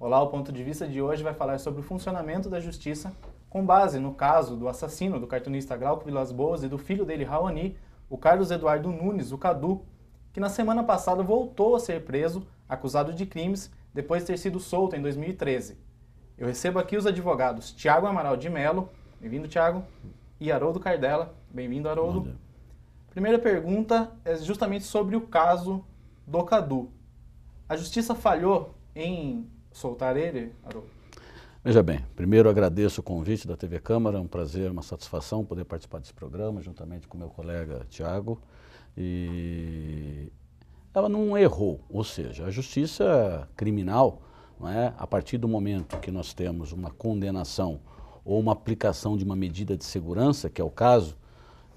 Olá, o ponto de vista de hoje vai falar sobre o funcionamento da justiça com base no caso do assassino do cartunista Glauco Vilas Boas e do filho dele, Raoni, o Carlos Eduardo Nunes, o Cadu, que na semana passada voltou a ser preso, acusado de crimes, depois de ter sido solto em 2013. Eu recebo aqui os advogados Tiago Amaral de Mello, bem-vindo, Tiago, e Haroldo Cardella, bem-vindo, Haroldo. Primeira pergunta é justamente sobre o caso do Cadu. A justiça falhou em soltar ele, Haroldo? Veja bem, primeiro agradeço o convite da TV Câmara, é um prazer, uma satisfação poder participar desse programa, juntamente com meu colega Tiago. E ela não errou, ou seja, a justiça criminal, não é? A partir do momento que nós temos uma condenação ou uma aplicação de uma medida de segurança, que é o caso,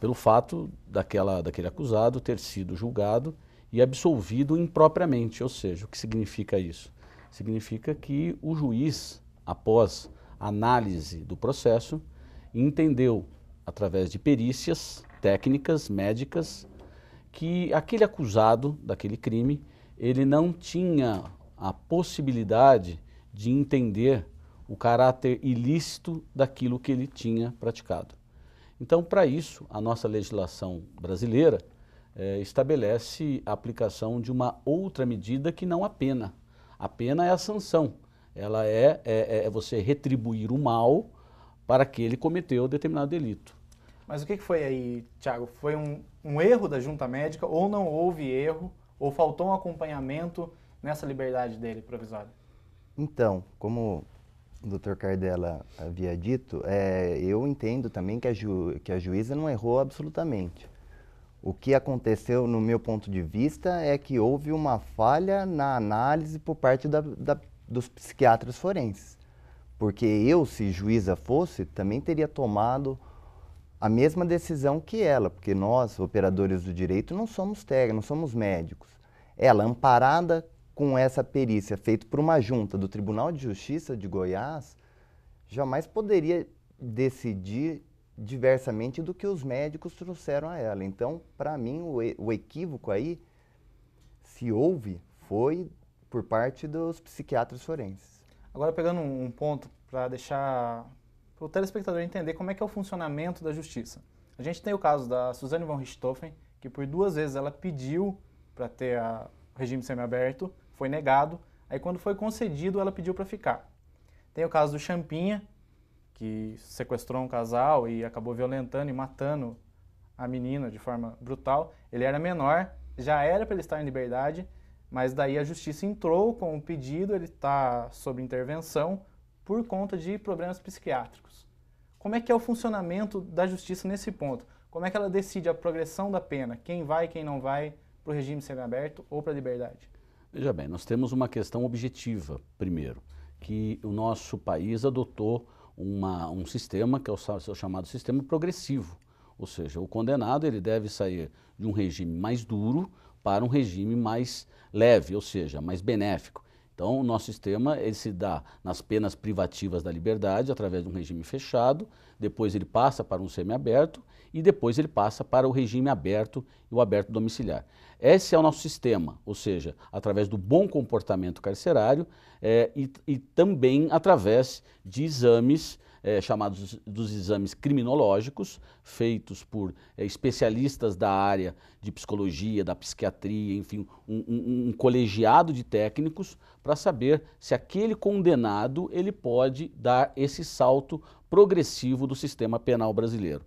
pelo fato daquele acusado ter sido julgado e absolvido impropriamente, ou seja, o que significa isso? Significa que o juiz, após análise do processo, entendeu, através de perícias técnicas, médicas, que aquele acusado daquele crime, ele não tinha a possibilidade de entender o caráter ilícito daquilo que ele tinha praticado. Então, para isso, a nossa legislação brasileira estabelece a aplicação de uma outra medida que não a pena. A pena é a sanção, ela é você retribuir o mal para que ele cometeu determinado delito. Mas o que foi aí, Tiago? Foi um erro da junta médica ou não houve erro ou faltou um acompanhamento nessa liberdade dele provisória? Então, como o Dr. Cardella havia dito, eu entendo também que a juíza não errou absolutamente. O que aconteceu, no meu ponto de vista, é que houve uma falha na análise por parte dos psiquiatras forenses. Porque eu, se juíza fosse, também teria tomado a mesma decisão que ela, porque nós, operadores do direito, não somos técnicos, não somos médicos. Ela, amparada com essa perícia feita por uma junta do Tribunal de Justiça de Goiás, jamais poderia decidir diversamente do que os médicos trouxeram a ela. Então, para mim, o equívoco aí, se houve, foi por parte dos psiquiatras forenses. Agora, pegando um ponto para deixar para o telespectador entender como é que é o funcionamento da justiça. A gente tem o caso da Suzane von Richthofen, que por 2 vezes ela pediu para ter o regime semiaberto, foi negado, aí quando foi concedido ela pediu para ficar. Tem o caso do Champinha, que sequestrou um casal e acabou violentando e matando a menina de forma brutal. Ele era menor, já era para ele estar em liberdade, mas daí a justiça entrou com o pedido, ele está sob intervenção por conta de problemas psiquiátricos. Como é que é o funcionamento da justiça nesse ponto? Como é que ela decide a progressão da pena? Quem vai e quem não vai para o regime semiaberto ou para a liberdade? Veja bem, nós temos uma questão objetiva, primeiro, que o nosso país adotou um sistema que é o chamado sistema progressivo. Ou seja, o condenado ele deve sair de um regime mais duro para um regime mais leve, ou seja, mais benéfico. Então, o nosso sistema ele se dá nas penas privativas da liberdade através de um regime fechado, depois ele passa para um semiaberto e depois ele passa para o regime aberto e o aberto domiciliar. Esse é o nosso sistema, ou seja, através do bom comportamento carcerário e também através de exames chamados dos exames criminológicos, feitos por especialistas da área de psicologia, da psiquiatria, enfim, um colegiado de técnicos para saber se aquele condenado ele pode dar esse salto progressivo do sistema penal brasileiro.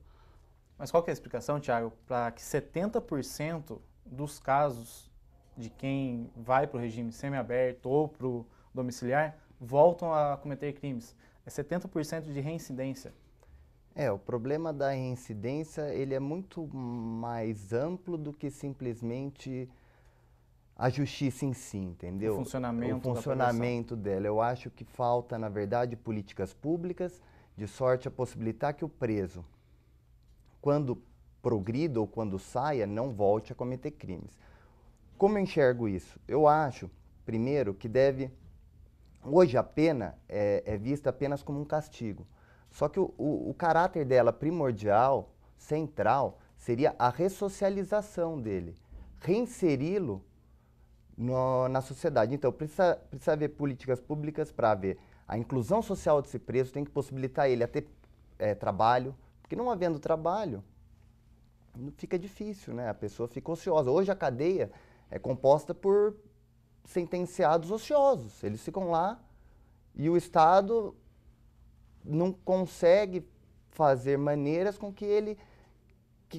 Mas qual que é a explicação, Tiago, para que 70% dos casos de quem vai para o regime semiaberto ou para o domiciliar voltam a cometer crimes? É 70% de reincidência. O problema da reincidência ele é muito mais amplo do que simplesmente a justiça em si, entendeu? O funcionamento dela. Eu acho que falta, na verdade, políticas públicas de sorte a possibilitar que o preso, quando progrida ou quando saia, não volte a cometer crimes. Como eu enxergo isso? Eu acho, primeiro, que hoje a pena é vista apenas como um castigo. Só que o caráter dela primordial, central, seria a ressocialização dele. Reinseri-lo na sociedade. Então, precisa haver políticas públicas para haver a inclusão social desse preso, tem que possibilitar ele a ter trabalho, porque não havendo trabalho, fica difícil, né? A pessoa fica ociosa. Hoje a cadeia é composta por sentenciados ociosos. Eles ficam lá e o Estado não consegue fazer maneiras com que ele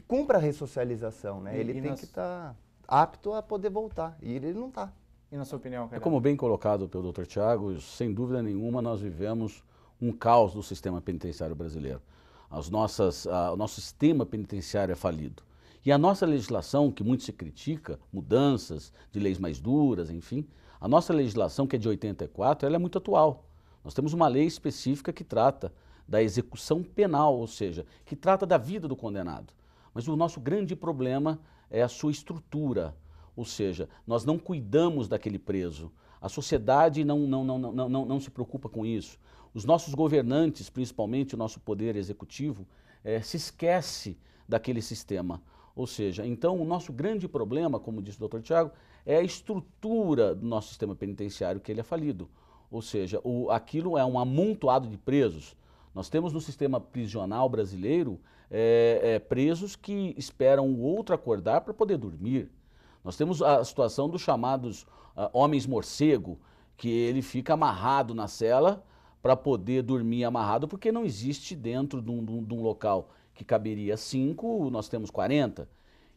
cumpra a ressocialização, né? Ele tem que estar apto a poder voltar, e ele não está. E na sua opinião, É como bem colocado pelo Dr. Tiago, sem dúvida nenhuma nós vivemos um caos do sistema penitenciário brasileiro. O nosso sistema penitenciário é falido. E a nossa legislação, que muito se critica, mudanças de leis mais duras, enfim, a nossa legislação, que é de 84, ela é muito atual. Nós temos uma lei específica que trata da execução penal, ou seja, que trata da vida do condenado. Mas o nosso grande problema é a sua estrutura, ou seja, nós não cuidamos daquele preso. A sociedade não se preocupa com isso. Os nossos governantes, principalmente o nosso poder executivo, se esquece daquele sistema. Ou seja, então o nosso grande problema, como disse o Dr. Tiago, é a estrutura do nosso sistema penitenciário, que ele é falido. Ou seja, aquilo é um amontoado de presos. Nós temos no sistema prisional brasileiro presos que esperam o outro acordar para poder dormir. Nós temos a situação dos chamados homens morcego, que ele fica amarrado na cela para poder dormir amarrado, porque não existe dentro de um local que caberia 5, nós temos 40.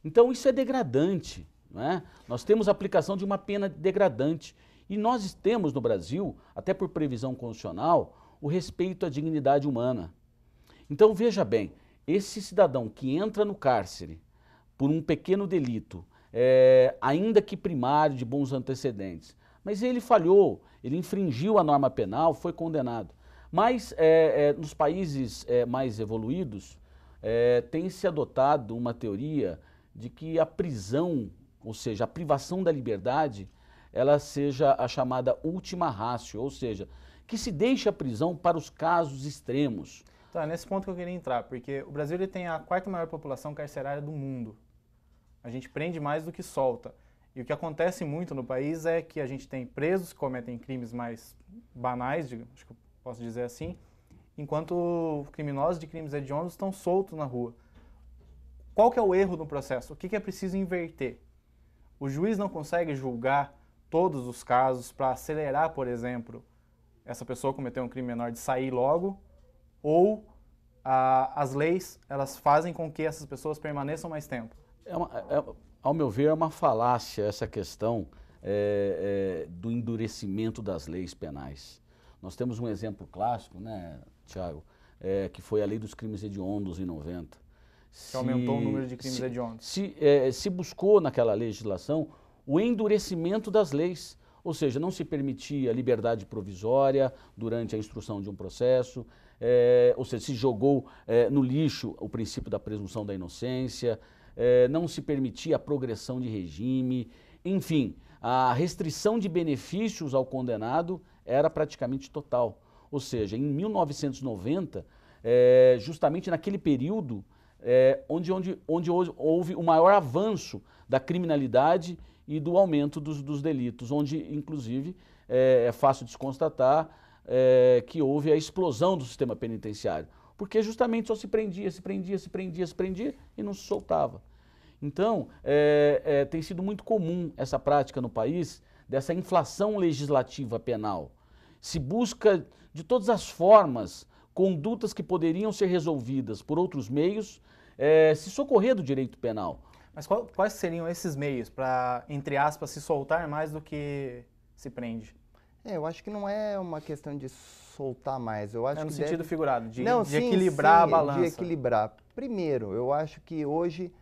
Então isso é degradante, não é? Nós temos a aplicação de uma pena degradante. E nós temos no Brasil, até por previsão constitucional, o respeito à dignidade humana. Então veja bem, esse cidadão que entra no cárcere por um pequeno delito, ainda que primário, de bons antecedentes, mas ele falhou, ele infringiu a norma penal, foi condenado. Mas nos países mais evoluídos, tem se adotado uma teoria de que a prisão, ou seja, a privação da liberdade, ela seja a chamada última ratio, ou seja, que se deixe a prisão para os casos extremos. Então, é nesse ponto que eu queria entrar, porque o Brasil ele tem a quarta maior população carcerária do mundo. A gente prende mais do que solta. E o que acontece muito no país é que a gente tem presos que cometem crimes mais banais, acho que eu posso dizer assim, enquanto criminosos de crimes hediondos estão soltos na rua. Qual que é o erro no processo? O que é preciso inverter? O juiz não consegue julgar todos os casos para acelerar, por exemplo, essa pessoa cometeu um crime menor de sair logo, ou as leis elas fazem com que essas pessoas permaneçam mais tempo? Ao meu ver, é uma falácia essa questão do endurecimento das leis penais. Nós temos um exemplo clássico, né, Tiago, que foi a lei dos crimes hediondos em 90. Que aumentou o número de crimes hediondos. Se buscou naquela legislação o endurecimento das leis, ou seja, não se permitia liberdade provisória durante a instrução de um processo, ou seja, se jogou no lixo o princípio da presunção da inocência, não se permitia a progressão de regime, enfim, a restrição de benefícios ao condenado era praticamente total. Ou seja, em 1990, justamente naquele período, onde houve o maior avanço da criminalidade e do aumento dos delitos, onde, inclusive, é fácil de se constatar que houve a explosão do sistema penitenciário, porque justamente só se prendia e não se soltava. Então, tem sido muito comum essa prática no país, dessa inflação legislativa penal. Se busca, de todas as formas, condutas que poderiam ser resolvidas por outros meios, se socorrer do direito penal. Mas quais seriam esses meios para, entre aspas, se soltar mais do que se prende? Eu acho que não é uma questão de soltar mais. Eu acho no que sentido figurado, de sim, equilibrar a balança. De equilibrar. Primeiro, eu acho que hoje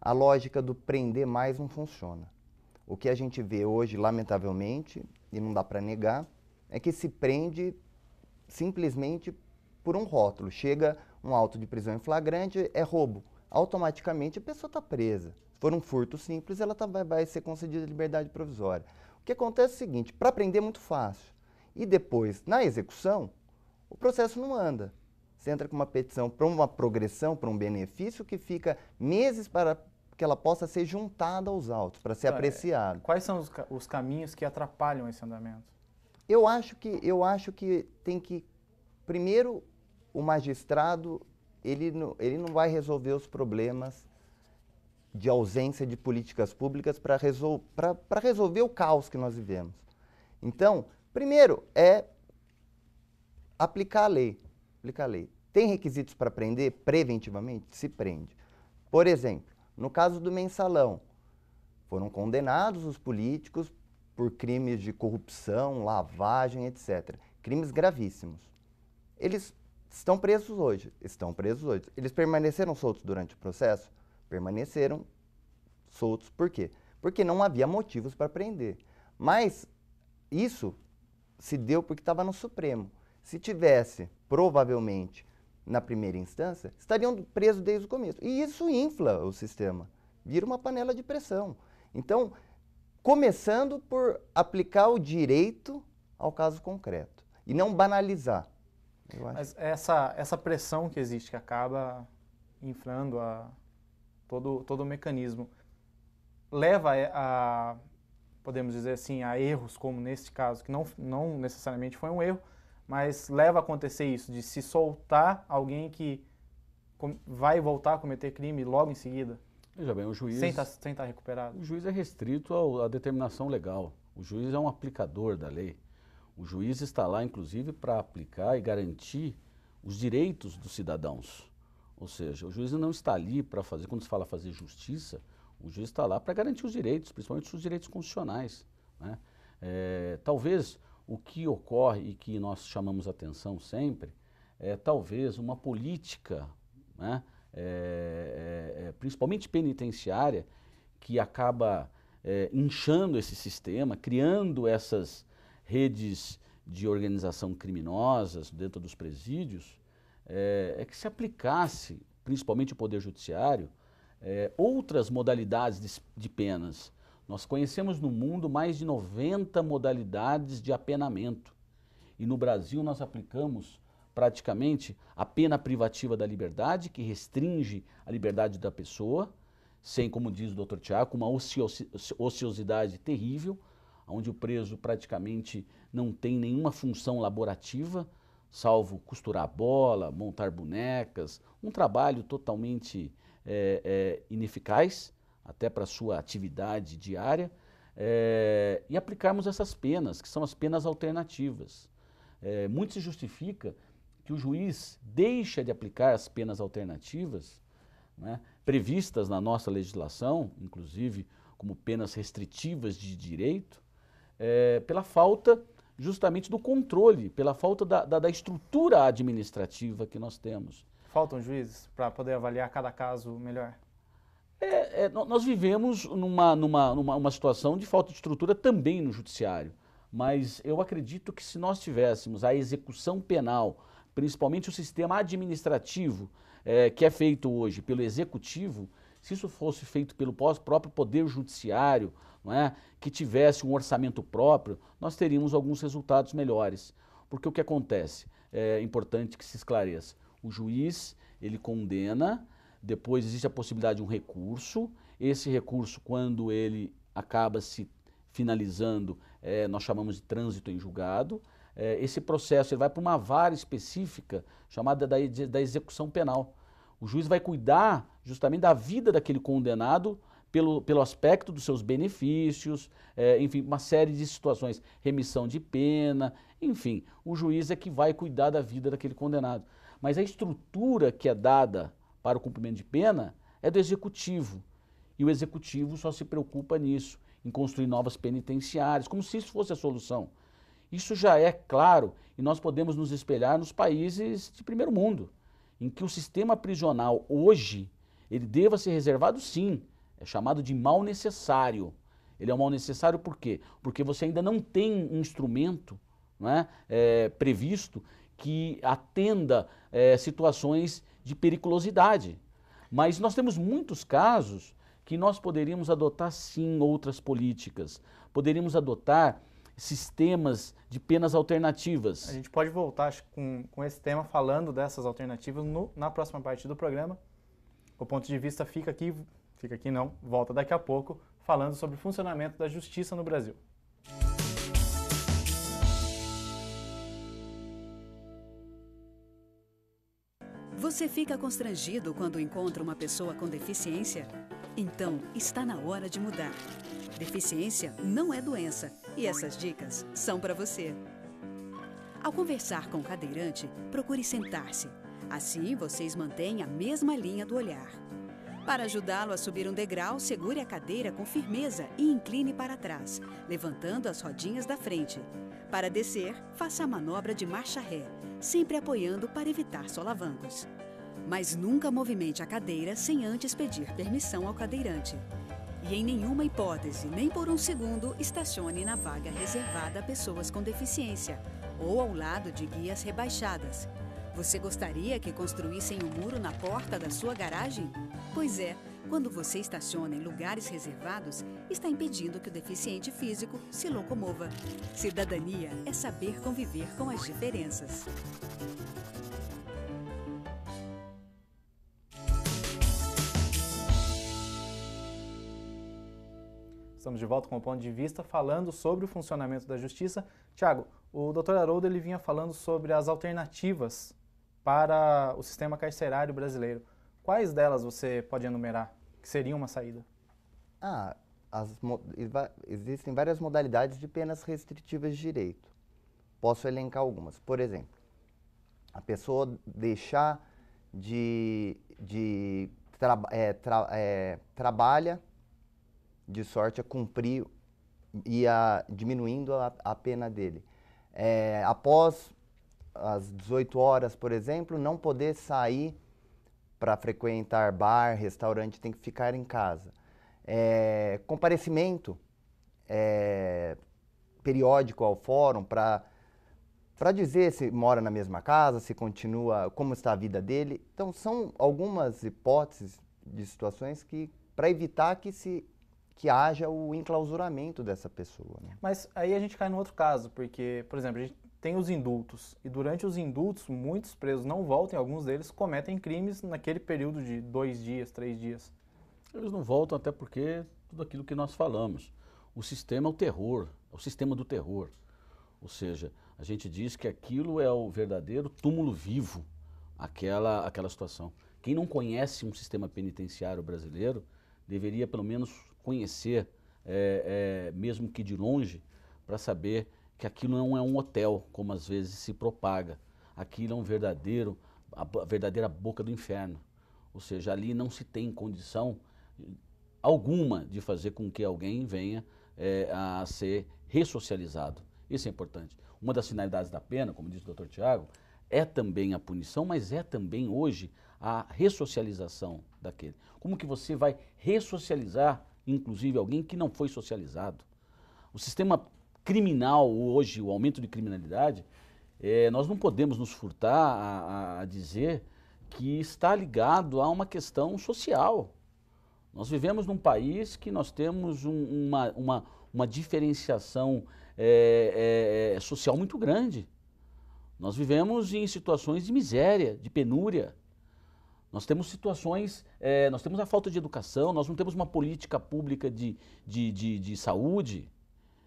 a lógica do prender mais não funciona. O que a gente vê hoje, lamentavelmente, e não dá para negar, é que se prende simplesmente por um rótulo. Chega um auto de prisão em flagrante, é roubo. Automaticamente a pessoa está presa. Se for um furto simples, ela vai ser concedida liberdade provisória. O que acontece é o seguinte, para prender é muito fácil. E depois, na execução, o processo não anda. Você entra com uma petição para uma progressão, para um benefício que fica meses para que ela possa ser juntada aos autos, para ser apreciada. Quais são os caminhos que atrapalham esse andamento? Eu acho que tem que, primeiro, o magistrado, ele não vai resolver os problemas de ausência de políticas públicas para resolver o caos que nós vivemos. Então, primeiro é aplicar a lei. Tem requisitos para prender preventivamente? Se prende. Por exemplo, no caso do mensalão, foram condenados os políticos por crimes de corrupção, lavagem, etc. Crimes gravíssimos. Eles estão presos hoje. Eles permaneceram soltos durante o processo? Permaneceram soltos. Por quê? Porque não havia motivos para prender. Mas isso se deu porque estava no Supremo. Se tivesse, provavelmente, na primeira instância, estariam presos desde o começo. E isso infla o sistema. Vira uma panela de pressão. Então, começando por aplicar o direito ao caso concreto e não banalizar. Mas essa pressão que existe, que acaba inflando todo o mecanismo, leva a, podemos dizer assim, a erros como neste caso, que não necessariamente foi um erro, mas leva a acontecer isso, de se soltar alguém que vai voltar a cometer crime logo em seguida? Veja bem, o juiz... Sem estar recuperado? O juiz é restrito à determinação legal. O juiz é um aplicador da lei. O juiz está lá, inclusive, para aplicar e garantir os direitos dos cidadãos. Ou seja, o juiz não está ali para fazer, quando se fala fazer justiça, o juiz está lá para garantir os direitos, principalmente os direitos constitucionais, né? Talvez o que ocorre e que nós chamamos atenção sempre é talvez uma política, né? Principalmente penitenciária, que acaba inchando esse sistema, criando essas redes de organização criminosas dentro dos presídios, que se aplicasse, principalmente o Poder Judiciário, outras modalidades de penas. Nós conhecemos no mundo mais de 90 modalidades de apenamento. E no Brasil nós aplicamos praticamente a pena privativa da liberdade, que restringe a liberdade da pessoa, sem, como diz o Dr. Tiago, uma ociosidade terrível, onde o preso praticamente não tem nenhuma função laborativa, salvo costurar bola, montar bonecas, um trabalho totalmente ineficaz, até para a sua atividade diária, e aplicarmos essas penas, que são as penas alternativas. Muito se justifica que o juiz deixa de aplicar as penas alternativas, né, previstas na nossa legislação, inclusive como penas restritivas de direito, pela falta justamente do controle, pela falta da estrutura administrativa que nós temos. Faltam juízes para poder avaliar cada caso melhor? Nós vivemos numa situação de falta de estrutura também no judiciário, mas eu acredito que se nós tivéssemos a execução penal, principalmente o sistema administrativo, que é feito hoje pelo executivo, se isso fosse feito pelo próprio Poder Judiciário, não é, que tivesse um orçamento próprio, nós teríamos alguns resultados melhores. Porque o que acontece? É importante que se esclareça. O juiz, ele condena, depois existe a possibilidade de um recurso. Esse recurso, quando ele acaba se finalizando, nós chamamos de trânsito em julgado. Esse processo ele vai para uma vara específica chamada da execução penal. O juiz vai cuidar justamente da vida daquele condenado pelo aspecto dos seus benefícios, enfim, uma série de situações, remissão de pena, enfim, o juiz é que vai cuidar da vida daquele condenado. Mas a estrutura que é dada para o cumprimento de pena é do executivo. E o executivo só se preocupa nisso, em construir novas penitenciárias, como se isso fosse a solução. Isso já é claro e nós podemos nos espelhar nos países de primeiro mundo, em que o sistema prisional hoje, ele deva ser reservado sim, é chamado de mal necessário. Ele é um mal necessário por quê? Porque você ainda não tem um instrumento, não é, previsto que atenda situações de periculosidade. Mas nós temos muitos casos que nós poderíamos adotar sim outras políticas, poderíamos adotar sistemas de penas alternativas. A gente pode voltar com esse tema falando dessas alternativas na próxima parte do programa. O ponto de vista fica aqui. Fica aqui não, volta daqui a pouco falando sobre o funcionamento da justiça no Brasil. Você fica constrangido quando encontra uma pessoa com deficiência? Então, está na hora de mudar. Deficiência não é doença e essas dicas são para você. Ao conversar com o cadeirante, procure sentar-se. Assim, vocês mantêm a mesma linha do olhar. Para ajudá-lo a subir um degrau, segure a cadeira com firmeza e incline para trás, levantando as rodinhas da frente. Para descer, faça a manobra de marcha ré, sempre apoiando para evitar solavancos. Mas nunca movimente a cadeira sem antes pedir permissão ao cadeirante. E em nenhuma hipótese, nem por um segundo, estacione na vaga reservada a pessoas com deficiência ou ao lado de guias rebaixadas. Você gostaria que construíssem um muro na porta da sua garagem? Pois é, quando você estaciona em lugares reservados, está impedindo que o deficiente físico se locomova. Cidadania é saber conviver com as diferenças. Estamos de volta com o Ponto de Vista, falando sobre o funcionamento da justiça. Tiago, o Dr. Haroldo ele vinha falando sobre as alternativas para o sistema carcerário brasileiro. Quais delas você pode enumerar que seriam uma saída? Existem várias modalidades de penas restritivas de direito. Posso elencar algumas. Por exemplo, a pessoa deixar trabalha de sorte a cumprir e diminuindo a pena dele. Após as 18 horas, por exemplo, não poder sair para frequentar bar, restaurante, tem que ficar em casa. Comparecimento periódico ao fórum para dizer se mora na mesma casa, se continua, como está a vida dele. Então, são algumas hipóteses de situações que, para evitar que haja o enclausuramento dessa pessoa, né? Mas aí a gente cai num outro caso, porque, por exemplo, a gente tem os indultos, e durante os indultos, muitos presos não voltam, e alguns deles cometem crimes naquele período de 2 dias, 3 dias. Eles não voltam até porque tudo aquilo que nós falamos. O sistema é o terror, é o sistema do terror. Ou seja, a gente diz que aquilo é o verdadeiro túmulo vivo, aquela situação. Quem não conhece um sistema penitenciário brasileiro deveria pelo menos conhecer, mesmo que de longe, para saber que aquilo não é um hotel, como às vezes se propaga. Aquilo é a verdadeira boca do inferno. Ou seja, ali não se tem condição alguma de fazer com que alguém venha a ser ressocializado. Isso é importante. Uma das finalidades da pena, como disse o Dr. Tiago, é também a punição, mas é também hoje a ressocialização daquele. Como que você vai ressocializar, inclusive, alguém que não foi socializado? O sistema criminal hoje, o aumento de criminalidade, nós não podemos nos furtar a dizer que está ligado a uma questão social. Nós vivemos num país que nós temos uma diferenciação social muito grande. Nós vivemos em situações de miséria, de penúria. Nós temos situações, nós temos a falta de educação, nós não temos uma política pública de saúde,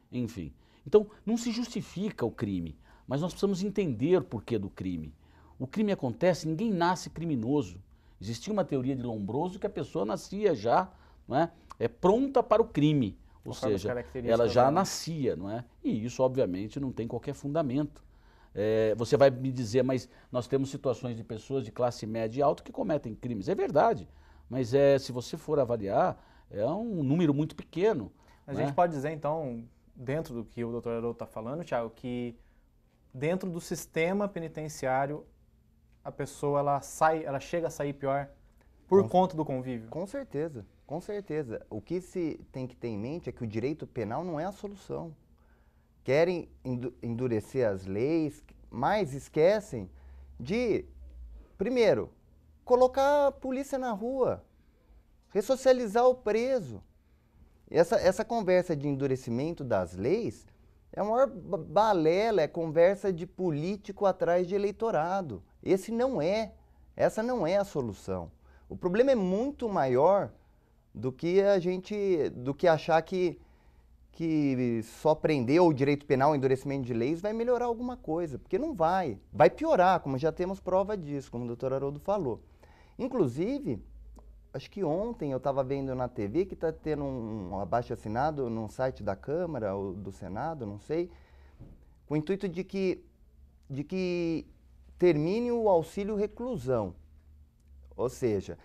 enfim. Então, não se justifica o crime, mas nós precisamos entender o porquê do crime. O crime acontece, ninguém nasce criminoso. Existia uma teoria de Lombroso que a pessoa nascia já, não é, pronta para o crime, ou seja, ela já nascia, não é? E isso, obviamente, não tem qualquer fundamento. Você vai me dizer, mas nós temos situações de pessoas de classe média e alta que cometem crimes. É verdade, mas se você for avaliar, é um número muito pequeno. A gente pode dizer, então, dentro do que o Dr. Haroldo está falando, Tiago, que dentro do sistema penitenciário, a pessoa ela chega a sair pior por conta do convívio? Com certeza, com certeza. O que se tem que ter em mente é que o direito penal não é a solução. Querem endurecer as leis, mas esquecem de, primeiro, colocar a polícia na rua, ressocializar o preso. Essa conversa de endurecimento das leis é a maior balela, é conversa de político atrás de eleitorado. Essa não é a solução. O problema é muito maior do que achar que só prender ou direito penal, endurecimento de leis vai melhorar alguma coisa, porque não vai. Vai piorar, como já temos prova disso, como o doutor Haroldo falou. Inclusive, acho que ontem eu estava vendo na TV que está tendo um abaixo-assinado no site da Câmara ou do Senado, não sei, com o intuito de que termine o auxílio reclusão. Ou seja,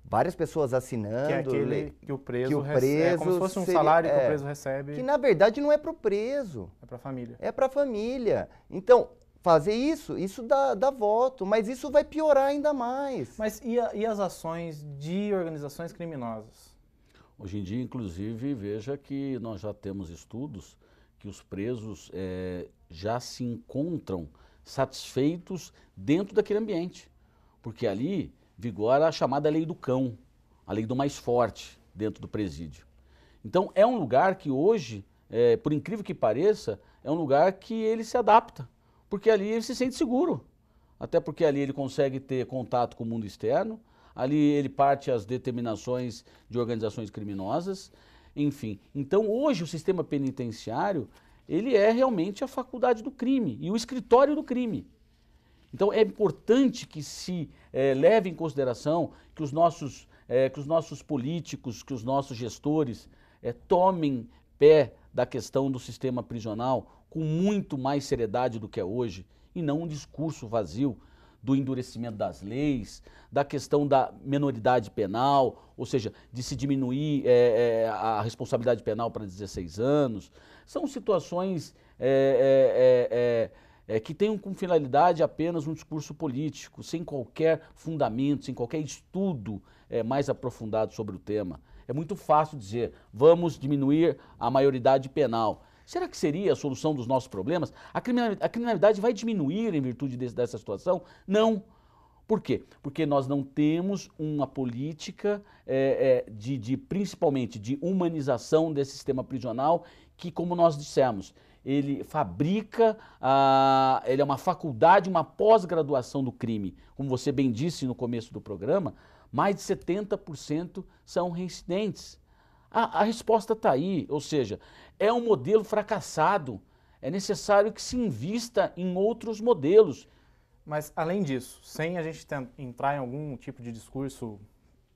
várias pessoas assinando. Que é aquele que o preso recebe. É como se fosse um salário que o preso recebe. Que na verdade não é para o preso. É para a família. É para a família. Então, fazer isso dá voto, mas isso vai piorar ainda mais. Mas e as ações de organizações criminosas? Hoje em dia, inclusive, veja que nós já temos estudos que os presos já se encontram satisfeitos dentro daquele ambiente. Porque ali vigora a chamada lei do cão, a lei do mais forte dentro do presídio. Então é um lugar que hoje, por incrível que pareça, é um lugar que ele se adapta, porque ali ele se sente seguro. Até porque ali ele consegue ter contato com o mundo externo, ali ele parte às determinações de organizações criminosas, enfim. Então hoje o sistema penitenciário, ele é realmente a faculdade do crime e o escritório do crime. Então é importante que se leve em consideração que os nossos políticos, que os nossos gestores tomem pé da questão do sistema prisional com muito mais seriedade do que é hoje, e não um discurso vazio do endurecimento das leis, da questão da menoridade penal, ou seja, de se diminuir a responsabilidade penal para 16 anos. São situações que tenham como finalidade apenas um discurso político, sem qualquer fundamento, sem qualquer estudo mais aprofundado sobre o tema. É muito fácil dizer, vamos diminuir a maioridade penal. Será que seria a solução dos nossos problemas? A criminalidade vai diminuir em virtude dessa situação? Não. Por quê? Porque nós não temos uma política principalmente de humanização desse sistema prisional que, como nós dissemos, ele fabrica, ele é uma faculdade, uma pós-graduação do crime. Como você bem disse no começo do programa, mais de 70% são reincidentes. A resposta está aí, ou seja, é um modelo fracassado. É necessário que se invista em outros modelos. Mas, além disso, sem a gente entrar em algum tipo de discurso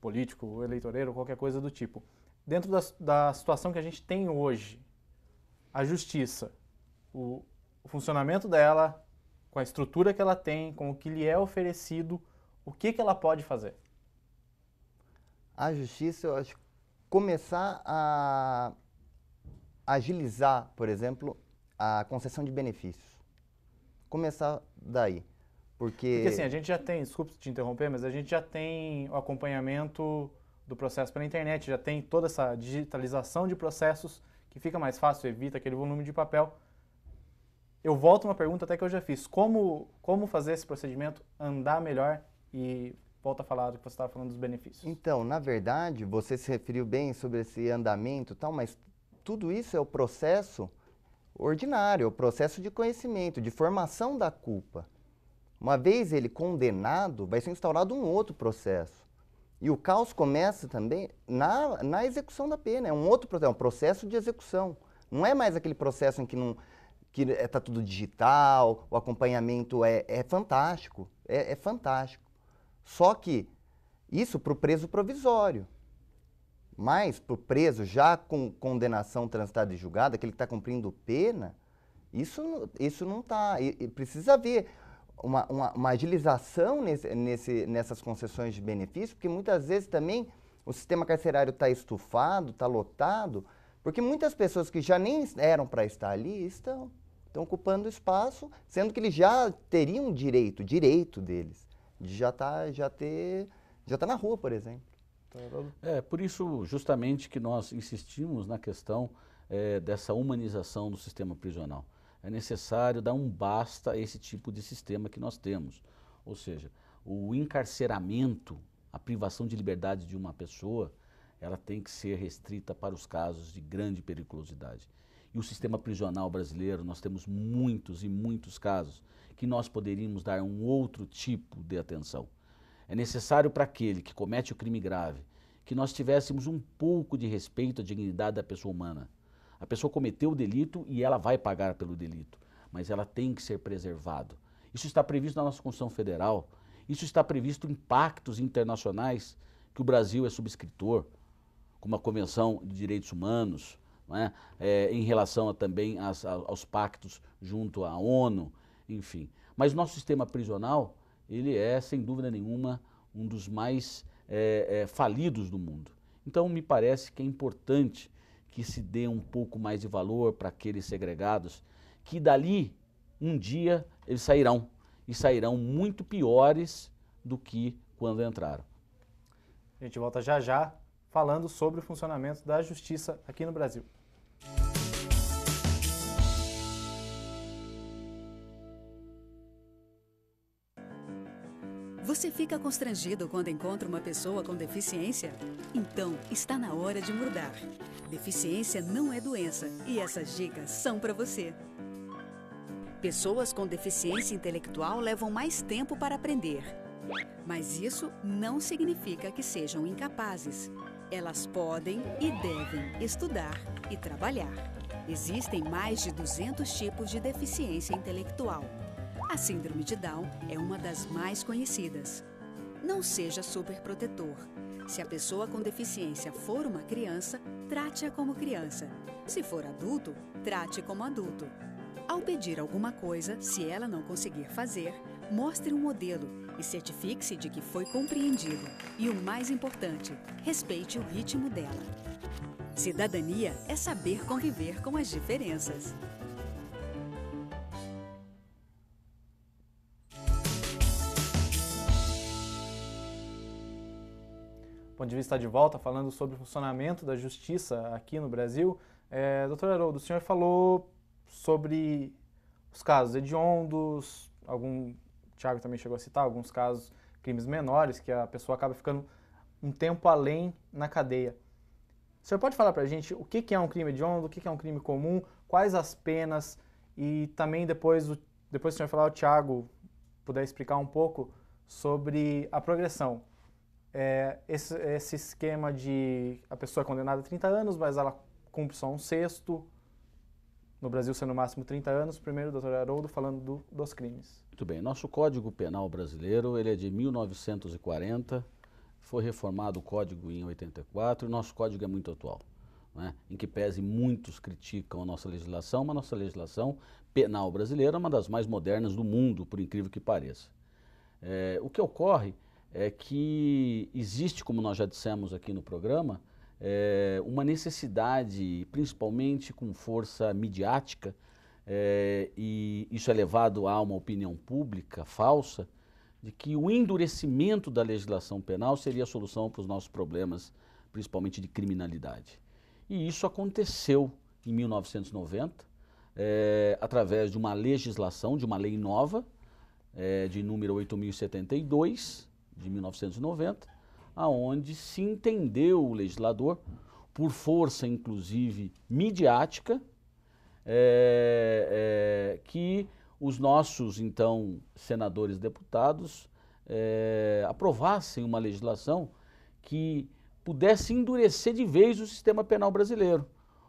político, eleitoreiro, qualquer coisa do tipo, dentro da situação que a gente tem hoje, a justiça, o funcionamento dela, com a estrutura que ela tem, com o que lhe é oferecido, o que ela pode fazer? A justiça, eu acho, começar a agilizar, por exemplo, a concessão de benefícios. Começar daí. Porque assim, a gente já tem, desculpe te interromper, mas a gente já tem o acompanhamento do processo pela internet, já tem toda essa digitalização de processos que fica mais fácil, evita aquele volume de papel. Eu volto uma pergunta até que eu já fiz. Como fazer esse procedimento andar melhor e volta a falar do que você estava falando dos benefícios? Então, na verdade, você se referiu bem sobre esse andamento e tal, mas tudo isso é o processo ordinário, é o processo de conhecimento, de formação da culpa. Uma vez ele condenado, vai ser instaurado um outro processo. E o caos começa também na execução da pena, é um outro processo, é um processo de execução. Não é mais aquele processo em que está tudo digital, o acompanhamento é fantástico, é fantástico. Só que isso para o preso provisório. Mas para o preso já com condenação transitada e julgada, aquele que está cumprindo pena, isso não está. Precisa haver uma agilização nessas concessões de benefício, porque muitas vezes também o sistema carcerário está estufado, está lotado, porque muitas pessoas que já nem eram para estar ali estão ocupando espaço, sendo que eles já teriam direito deles, de já tá na rua, por exemplo. Por isso justamente que nós insistimos na questão dessa humanização do sistema prisional. É necessário dar um basta a esse tipo de sistema que nós temos. Ou seja, o encarceramento, a privação de liberdade de uma pessoa, ela tem que ser restrita para os casos de grande periculosidade. E o sistema prisional brasileiro, nós temos muitos e muitos casos que nós poderíamos dar um outro tipo de atenção. É necessário para aquele que comete o crime grave, que nós tivéssemos um pouco de respeito à dignidade da pessoa humana. A pessoa cometeu o delito e ela vai pagar pelo delito, mas ela tem que ser preservada. Isso está previsto na nossa Constituição Federal, isso está previsto em pactos internacionais que o Brasil é subscritor, como a Convenção de Direitos Humanos, não é? Em relação também aos pactos junto à ONU, enfim. Mas o nosso sistema prisional, ele é, sem dúvida nenhuma, um dos mais falidos do mundo. Então, me parece que é importante que se dê um pouco mais de valor para aqueles segregados, que dali, um dia, eles sairão, e sairão muito piores do que quando entraram. A gente volta já já falando sobre o funcionamento da justiça aqui no Brasil. Você fica constrangido quando encontra uma pessoa com deficiência? Então, está na hora de mudar. Deficiência não é doença e essas dicas são para você. Pessoas com deficiência intelectual levam mais tempo para aprender. Mas isso não significa que sejam incapazes. Elas podem e devem estudar e trabalhar. Existem mais de 200 tipos de deficiência intelectual. A síndrome de Down é uma das mais conhecidas. Não seja superprotetor. Se a pessoa com deficiência for uma criança, trate-a como criança. Se for adulto, trate como adulto. Ao pedir alguma coisa, se ela não conseguir fazer, mostre um modelo e certifique-se de que foi compreendido. E o mais importante, respeite o ritmo dela. Cidadania é saber conviver com as diferenças. O Ponto de Vista está de volta falando sobre o funcionamento da justiça aqui no Brasil. Doutor Haroldo, o senhor falou sobre os casos hediondos, o Thiago também chegou a citar alguns casos, crimes menores, que a pessoa acaba ficando um tempo além na cadeia. O senhor pode falar para a gente o que é um crime hediondo, o que é um crime comum, quais as penas, e também depois que o senhor falar, o Thiago puder explicar um pouco sobre a progressão. Esse esquema de a pessoa é condenada a 30 anos, mas ela cumpre só um sexto, no Brasil sendo no máximo 30 anos. Primeiro, doutor Haroldo, falando dos crimes. Muito bem, nosso Código Penal brasileiro, ele é de 1940, foi reformado o Código em 84, e nosso Código é muito atual, né? Em que pese muitos criticam a nossa legislação, mas a nossa legislação penal brasileira é uma das mais modernas do mundo, por incrível que pareça. O que ocorre é que existe, como nós já dissemos aqui no programa, uma necessidade, principalmente com força midiática, e isso é levado a uma opinião pública falsa, de que o endurecimento da legislação penal seria a solução para os nossos problemas, principalmente de criminalidade. E isso aconteceu em 1990, através de uma legislação, de uma lei nova, de número 8.072, de 1990, aonde se entendeu o legislador, por força inclusive midiática, que os nossos então senadores e deputados aprovassem uma legislação que pudesse endurecer de vez o sistema penal brasileiro.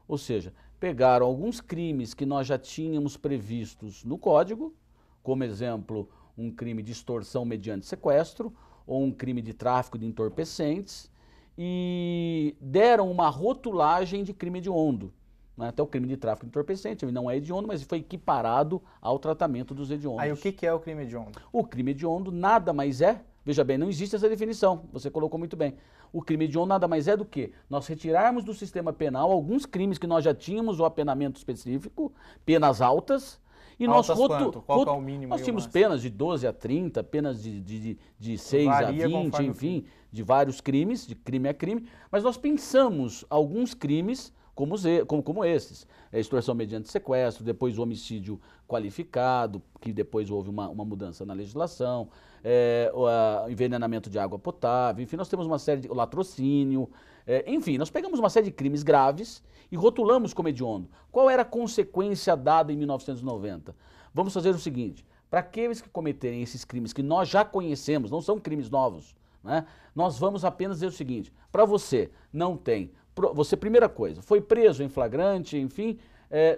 Ou seja, pegaram alguns crimes que nós já tínhamos previstos no Código, como exemplo, um crime de extorsão mediante sequestro, ou um crime de tráfico de entorpecentes, e deram uma rotulagem de crime hediondo. Até o crime de tráfico de entorpecente não é hediondo, mas foi equiparado ao tratamento dos hediondos. Aí o que é o crime hediondo? O crime hediondo nada mais é, veja bem, não existe essa definição, você colocou muito bem. O crime hediondo nada mais é do que nós retirarmos do sistema penal alguns crimes que nós já tínhamos o apenamento específico, penas altas, e nós Qual é o mínimo? Nós tínhamos penas de 12 a 30, penas de 6 a 20, enfim, de vários crimes, de crime a crime, mas nós pensamos alguns crimes como esses, extorsão mediante sequestro, depois o homicídio qualificado, que depois houve uma mudança na legislação, o envenenamento de água potável, enfim, nós temos uma série de latrocínio, enfim, nós pegamos uma série de crimes graves e rotulamos como hediondo. Qual era a consequência dada em 1990? Vamos fazer o seguinte, para aqueles que cometerem esses crimes que nós já conhecemos, não são crimes novos, né? Nós vamos apenas dizer o seguinte, para você não tem, você primeira coisa, foi preso em flagrante, enfim,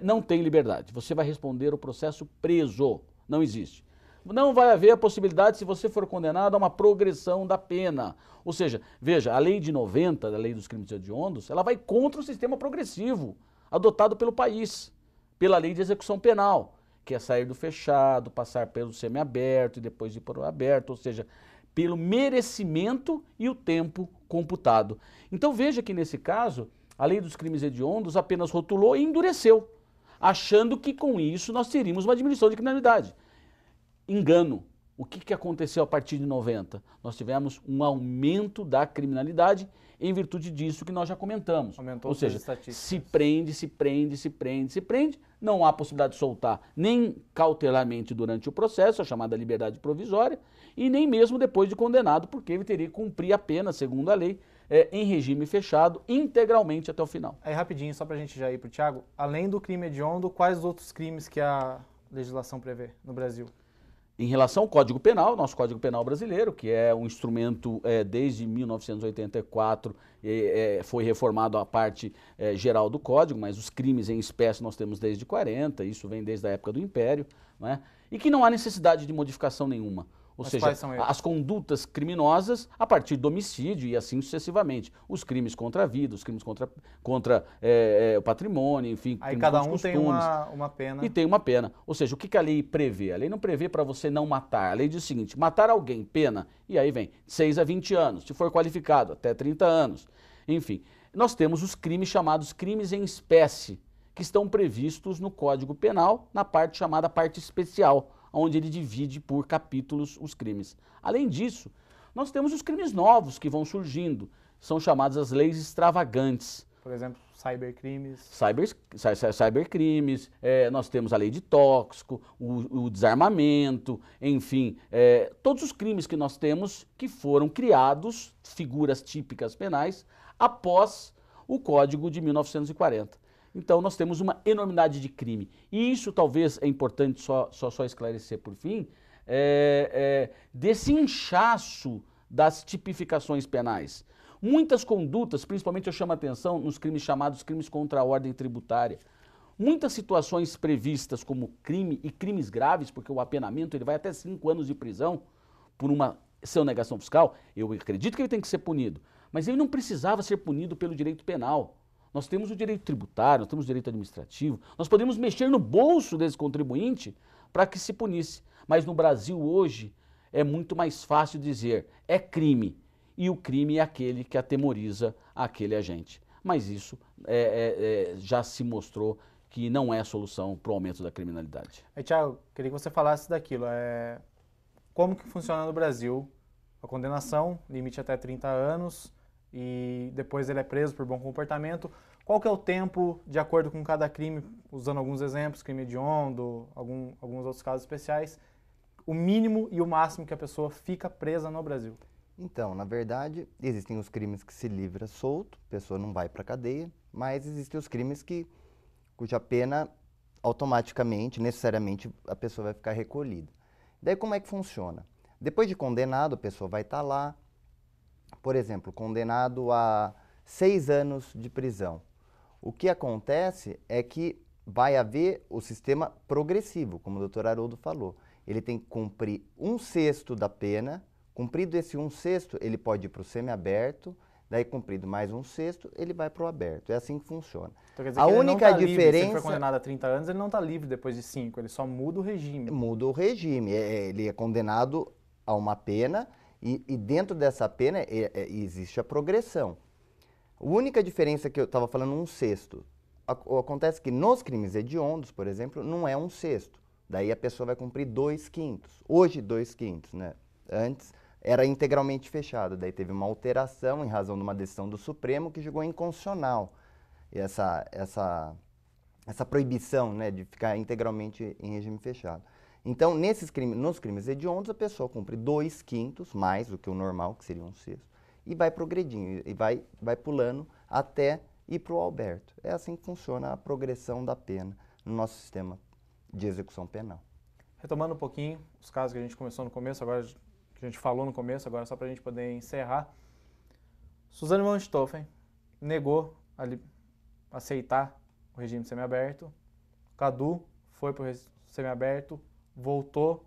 não tem liberdade. Você vai responder o processo preso, não existe. Não vai haver a possibilidade, se você for condenado, a uma progressão da pena. Ou seja, veja, a lei de 90, a lei dos crimes hediondos, ela vai contra o sistema progressivo adotado pelo país, pela lei de execução penal, que é sair do fechado, passar pelo semiaberto e depois ir para o aberto, ou seja, pelo merecimento e o tempo computado. Então veja que nesse caso, a lei dos crimes hediondos apenas rotulou e endureceu, achando que com isso nós teríamos uma diminuição de criminalidade. Engano. O que aconteceu a partir de 90? Nós tivemos um aumento da criminalidade em virtude disso que nós já comentamos. Aumentou. Ou seja, se prende, não há possibilidade de soltar nem cautelarmente durante o processo, a chamada liberdade provisória, e nem mesmo depois de condenado, porque ele teria que cumprir a pena, segundo a lei, em regime fechado, integralmente até o final. Aí rapidinho, só pra gente já ir pro Thiago, além do crime hediondo, quais os outros crimes que a legislação prevê no Brasil? Em relação ao Código Penal, nosso Código Penal brasileiro, que é um instrumento desde 1984, foi reformado a parte geral do Código, mas os crimes em espécie nós temos desde 40, isso vem desde a época do Império, não é? E que não há necessidade de modificação nenhuma. Ou seja, as condutas criminosas a partir do homicídio e assim sucessivamente. Os crimes contra a vida, os crimes contra o patrimônio, enfim. Aí cada um tem uma pena. E tem uma pena. Ou seja, o que a lei prevê? A lei não prevê para você não matar. A lei diz o seguinte, matar alguém, pena, e aí vem 6 a 20 anos, se for qualificado, até 30 anos. Enfim, nós temos os crimes chamados crimes em espécie, que estão previstos no Código Penal, na parte chamada parte especial, onde ele divide por capítulos os crimes. Além disso, nós temos os crimes novos que vão surgindo, são chamadas as leis extravagantes. Por exemplo, cybercrimes. Cybercrimes, nós temos a lei de tóxico, o desarmamento, enfim, todos os crimes que nós temos que foram criados, figuras típicas penais, após o Código de 1940. Então nós temos uma enormidade de crime. E isso talvez é importante só esclarecer por fim, desse inchaço das tipificações penais. Muitas condutas, principalmente eu chamo a atenção nos crimes chamados crimes contra a ordem tributária. Muitas situações previstas como crime e crimes graves, porque o apenamento ele vai até 5 anos de prisão por uma sonegação fiscal, eu acredito que ele tem que ser punido. Mas ele não precisava ser punido pelo direito penal. Nós temos o direito tributário, nós temos o direito administrativo, nós podemos mexer no bolso desse contribuinte para que se punisse. Mas no Brasil hoje é muito mais fácil dizer é crime e o crime é aquele que atemoriza aquele agente. Mas isso já se mostrou que não é a solução para o aumento da criminalidade. Aí, Thiago, queria que você falasse daquilo. Como que funciona no Brasil a condenação, limite até 30 anos, e depois ele é preso por bom comportamento. Qual que é o tempo, de acordo com cada crime, usando alguns exemplos, crime hediondo, alguns outros casos especiais, o mínimo e o máximo que a pessoa fica presa no Brasil? Então, na verdade, existem os crimes que se livra solto, a pessoa não vai para a cadeia, mas existem os crimes cuja pena automaticamente, necessariamente, a pessoa vai ficar recolhida. Daí como é que funciona? Depois de condenado, a pessoa vai estar lá, por exemplo, condenado a 6 anos de prisão. O que acontece é que vai haver o sistema progressivo, como o Dr. Haroldo falou. Ele tem que cumprir 1/6 da pena, cumprido esse 1/6, ele pode ir para o semiaberto, daí cumprido mais 1/6, ele vai para o aberto. É assim que funciona. Então, quer dizer que ele não tá livre. Se ele for condenado a 30 anos, ele não está livre depois de 5, ele só muda o regime. Muda o regime, ele é condenado a uma pena e dentro dessa pena existe a progressão. A única diferença que eu estava falando 1/6, acontece que nos crimes hediondos, por exemplo, não é 1/6. Daí a pessoa vai cumprir 2/5. Hoje 2/5, né? Antes era integralmente fechado, daí teve uma alteração em razão de uma decisão do Supremo que julgou inconstitucional essa proibição, né, de ficar integralmente em regime fechado. Então, nos crimes hediondos, a pessoa cumpre 2/5, mais do que o normal, que seria 1/6, e vai progredindo, e vai pulando até ir para o aberto. É assim que funciona a progressão da pena no nosso sistema de execução penal. Retomando um pouquinho os casos que a gente começou no começo, agora que que a gente falou no começo, agora só para a gente poder encerrar. Suzane von Richthofen negou aceitar o regime semiaberto. Cadu foi para o semiaberto, voltou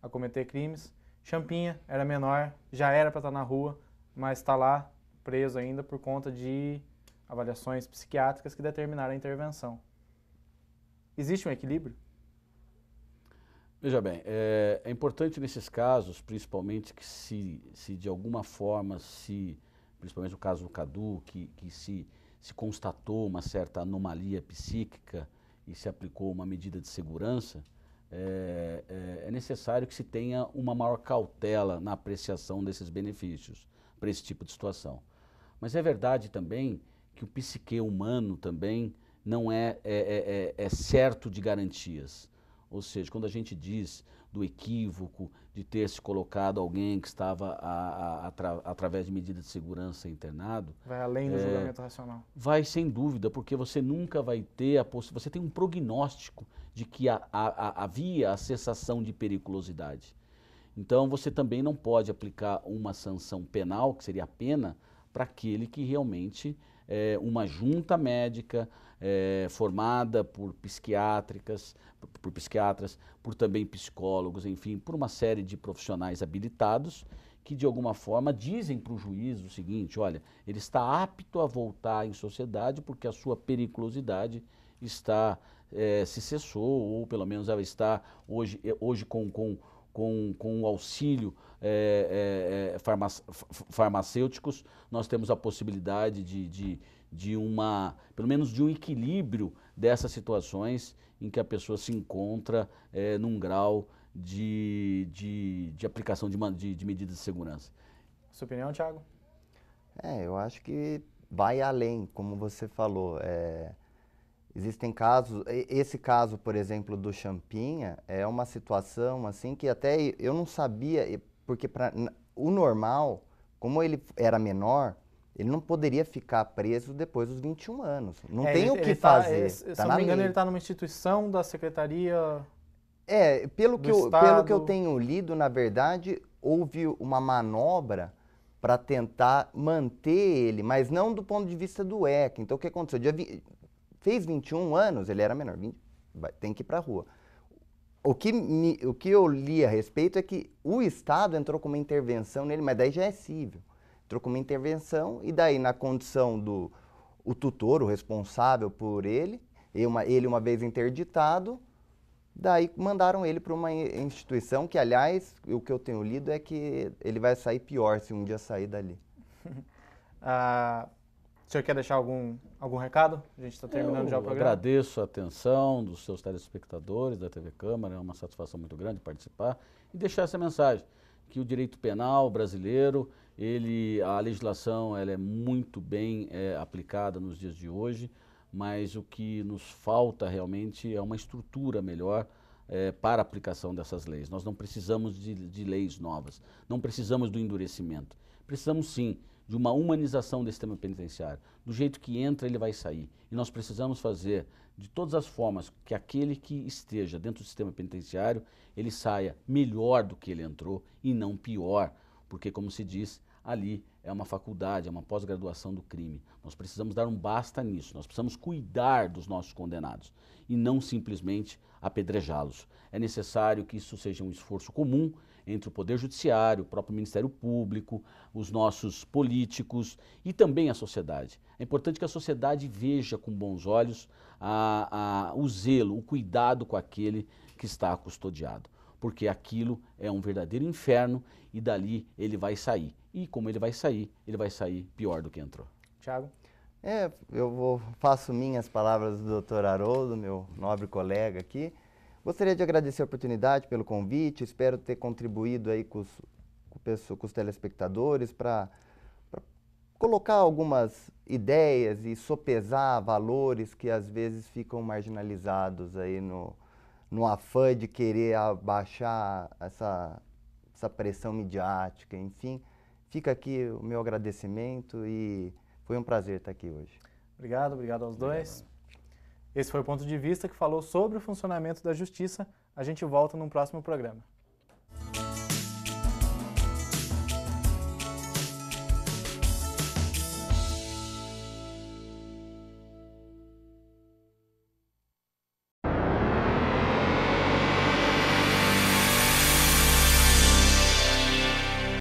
a cometer crimes. Champinha era menor, já era para estar na rua, mas está lá preso ainda por conta de avaliações psiquiátricas que determinaram a intervenção. Existe um equilíbrio? Veja bem, é importante nesses casos, principalmente que se de alguma forma, principalmente no caso do Cadu, que se constatou uma certa anomalia psíquica e se aplicou uma medida de segurança, é necessário que se tenha uma maior cautela na apreciação desses benefícios para esse tipo de situação. Mas é verdade também que o psique humano também não é certo de garantias. Ou seja, quando a gente diz do equívoco de ter se colocado alguém que estava através de medida de segurança internado... Vai além do julgamento racional. Vai sem dúvida, porque você nunca vai ter você tem um prognóstico de que havia a cessação de periculosidade. Então você também não pode aplicar uma sanção penal, que seria a pena, para aquele que realmente uma junta médica formada por psiquiatras, por também psicólogos, enfim, por uma série de profissionais habilitados que de alguma forma dizem para o juiz o seguinte: olha, ele está apto a voltar em sociedade porque a sua periculosidade se cessou, ou pelo menos ela está hoje com o auxílio farmacêuticos, nós temos a possibilidade pelo menos de um equilíbrio dessas situações em que a pessoa se encontra num grau de aplicação de medidas de segurança. Sua opinião, Thiago? Eu acho que vai além, como você falou. Existem casos, esse caso, por exemplo, do Champinha, é uma situação assim que até eu não sabia, porque o normal, como ele era menor, ele não poderia ficar preso depois dos 21 anos. Não tem o que fazer. Se eu não me engano, ele está numa instituição da Secretaria pelo Estado. que eu tenho lido, na verdade, houve uma manobra para tentar manter ele, mas não do ponto de vista do ECA. Então, o que aconteceu? Fez 21 anos, ele era menor, tem que ir para a rua. O que eu li a respeito é que o Estado entrou com uma intervenção nele, mas daí já é cível. Entrou com uma intervenção e daí na condição do tutor, o responsável por ele uma vez interditado, daí mandaram ele para uma instituição que, aliás, o que eu tenho lido é que ele vai sair pior se um dia sair dali. O senhor quer deixar algum recado? A gente está terminando já o programa. Eu agradeço a atenção dos seus telespectadores da TV Câmara, é uma satisfação muito grande participar e deixar essa mensagem, que o direito penal brasileiro, a legislação ela é muito bem aplicada nos dias de hoje, mas o que nos falta realmente é uma estrutura melhor para a aplicação dessas leis. Nós não precisamos de leis novas, não precisamos do endurecimento, precisamos sim de uma humanização do sistema penitenciário. Do jeito que entra, ele vai sair. E nós precisamos fazer de todas as formas que aquele que esteja dentro do sistema penitenciário, ele saia melhor do que ele entrou e não pior, porque, como se diz, ali é uma faculdade, é uma pós-graduação do crime. Nós precisamos dar um basta nisso, nós precisamos cuidar dos nossos condenados e não simplesmente apedrejá-los. É necessário que isso seja um esforço comum entre o Poder Judiciário, o próprio Ministério Público, os nossos políticos e também a sociedade. É importante que a sociedade veja com bons olhos o zelo, o cuidado com aquele que está custodiado, porque aquilo é um verdadeiro inferno e dali ele vai sair. E como ele vai sair pior do que entrou. Thiago? Faço minhas palavras do Dr. Haroldo, meu nobre colega aqui. Gostaria de agradecer a oportunidade pelo convite, espero ter contribuído aí com os telespectadores para colocar algumas ideias e sopesar valores que às vezes ficam marginalizados aí no afã de querer abaixar essa pressão midiática, enfim. Fica aqui o meu agradecimento e foi um prazer estar aqui hoje. Obrigado aos dois. Esse foi o Ponto de Vista, que falou sobre o funcionamento da justiça. A gente volta num próximo programa.